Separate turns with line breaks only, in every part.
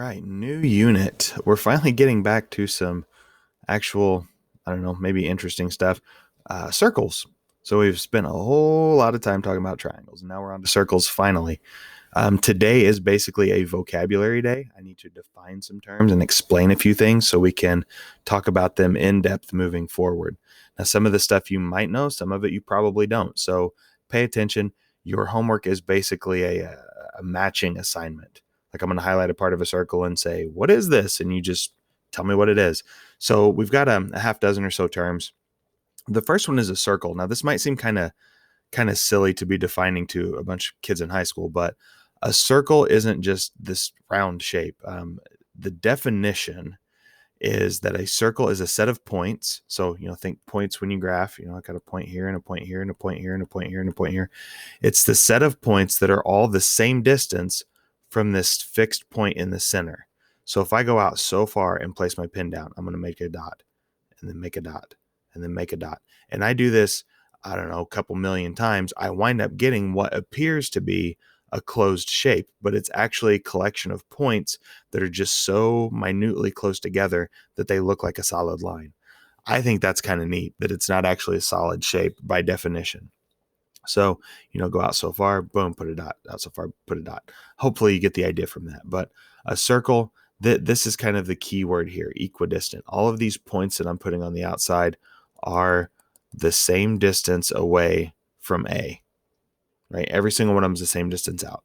right, new unit. We're finally getting back to some actual, I don't know, maybe interesting stuff. Circles. So we've spent a whole lot of time talking about triangles, and now we're on to circles finally. Today is basically a vocabulary day. I need to define some terms and explain a few things so we can talk about them in depth moving forward. Now, some of the stuff you might know, some of it you probably don't. So pay attention. Your homework is basically a matching assignment. Like I'm going to highlight a part of a circle and say, what is this? And you just tell me what it is. So we've got a half dozen or so terms. The first one is a circle. Now, this might seem kind of silly to be defining to a bunch of kids in high school, but a circle isn't just this round shape. The definition is that a circle is a set of points. So, think points when you graph. I got a point here and a point here and a point here and a point here and a point here. It's the set of points that are all the same distance from this fixed point in the center. So if I go out so far and place my pin down, I'm going to make a dot and then make a dot and then make a dot. And I do this, I don't know, a couple million times. I wind up getting what appears to be a closed shape, but it's actually a collection of points that are just so minutely close together that they look like a solid line. I think that's kind of neat that it's not actually a solid shape by definition. So, go out so far, boom, put a dot, out so far, put a dot. Hopefully you get the idea from that. But a circle, this is kind of the key word here, equidistant. All of these points that I'm putting on the outside are the same distance away from A, right? Every single one of them is the same distance out.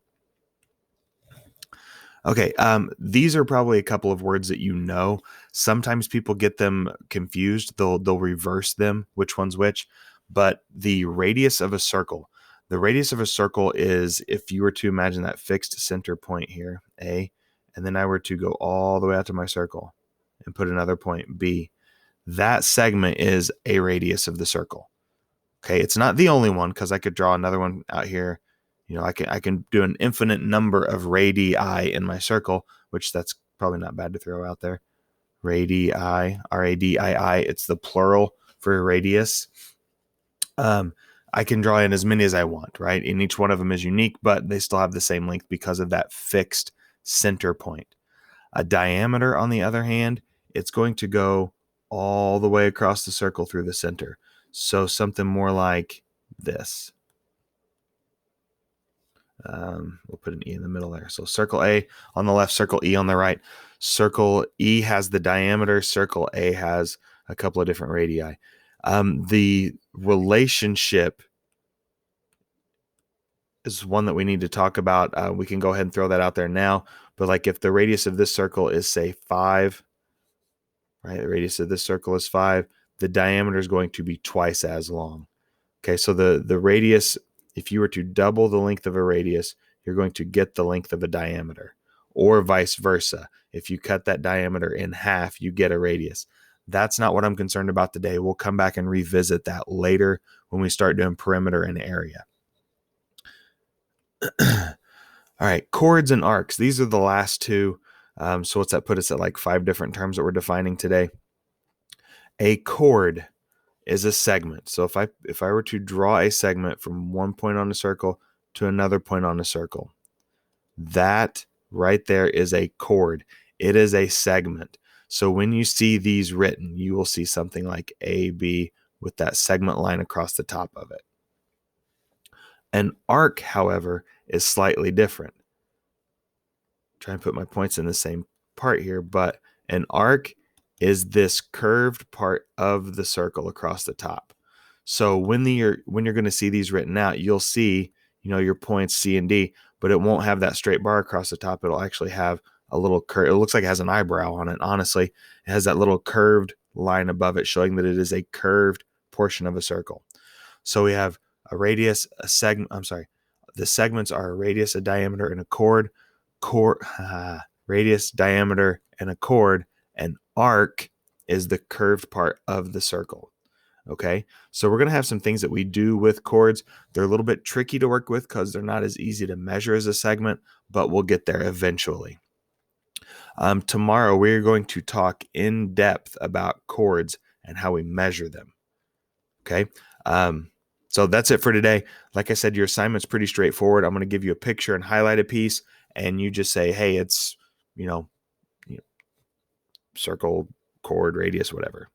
Okay, these are probably a couple of words that you know. Sometimes people get them confused. They'll reverse them, which one's which. But the radius of a circle is, if you were to imagine that fixed center point here, A, and then I were to go all the way out to my circle and put another point, B, that segment is a radius of the circle. Okay, it's not the only one because I could draw another one out here. I can do an infinite number of radii in my circle, which that's probably not bad to throw out there. Radii, Radii, it's the plural for radius. I can draw in as many as I want, right? And each one of them is unique, but they still have the same length because of that fixed center point. A diameter, on the other hand, it's going to go all the way across the circle through the center. So something more like this. We'll put an E in the middle there. So circle A on the left, circle E on the right. Circle E has the diameter. Circle A has a couple of different radii. The relationship is one that we need to talk about. We can go ahead and throw that out there now. But like if the radius of this circle is, say, 5, right? The radius of this circle is 5. The diameter is going to be twice as long. Okay, so the radius, if you were to double the length of a radius, you're going to get the length of a diameter, or vice versa. If you cut that diameter in half, you get a radius. That's not what I'm concerned about today. We'll come back and revisit that later when we start doing perimeter and area. All right, chords and arcs. These are the last two. So what's that put us at, like 5 different terms that we're defining today? A chord is a segment. So if I were to draw a segment from one point on a circle to another point on a circle, that right there is a chord. It is a segment. So when you see these written, you will see something like AB with that segment line across the top of it. An arc, however, is slightly different. Try and put my points in the same part here, but an arc is this curved part of the circle across the top. So when you're going to see these written out, you'll see, your points C and D, but it won't have that straight bar across the top. It'll actually have a little curve. It looks like it has an eyebrow on it. Honestly, it has that little curved line above it showing that it is a curved portion of a circle. So we have a radius, a segment. I'm sorry. The segments are a radius, a diameter, and a chord. Radius, diameter, and a chord. An arc is the curved part of the circle. Okay, so we're going to have some things that we do with chords. They're a little bit tricky to work with because they're not as easy to measure as a segment, but we'll get there eventually. Tomorrow, we're going to talk in depth about chords and how we measure them. Okay, so that's it for today. Like I said, your assignment's pretty straightforward. I'm going to give you a picture and highlight a piece, and you just say, hey, it's, circle, chord, radius, whatever.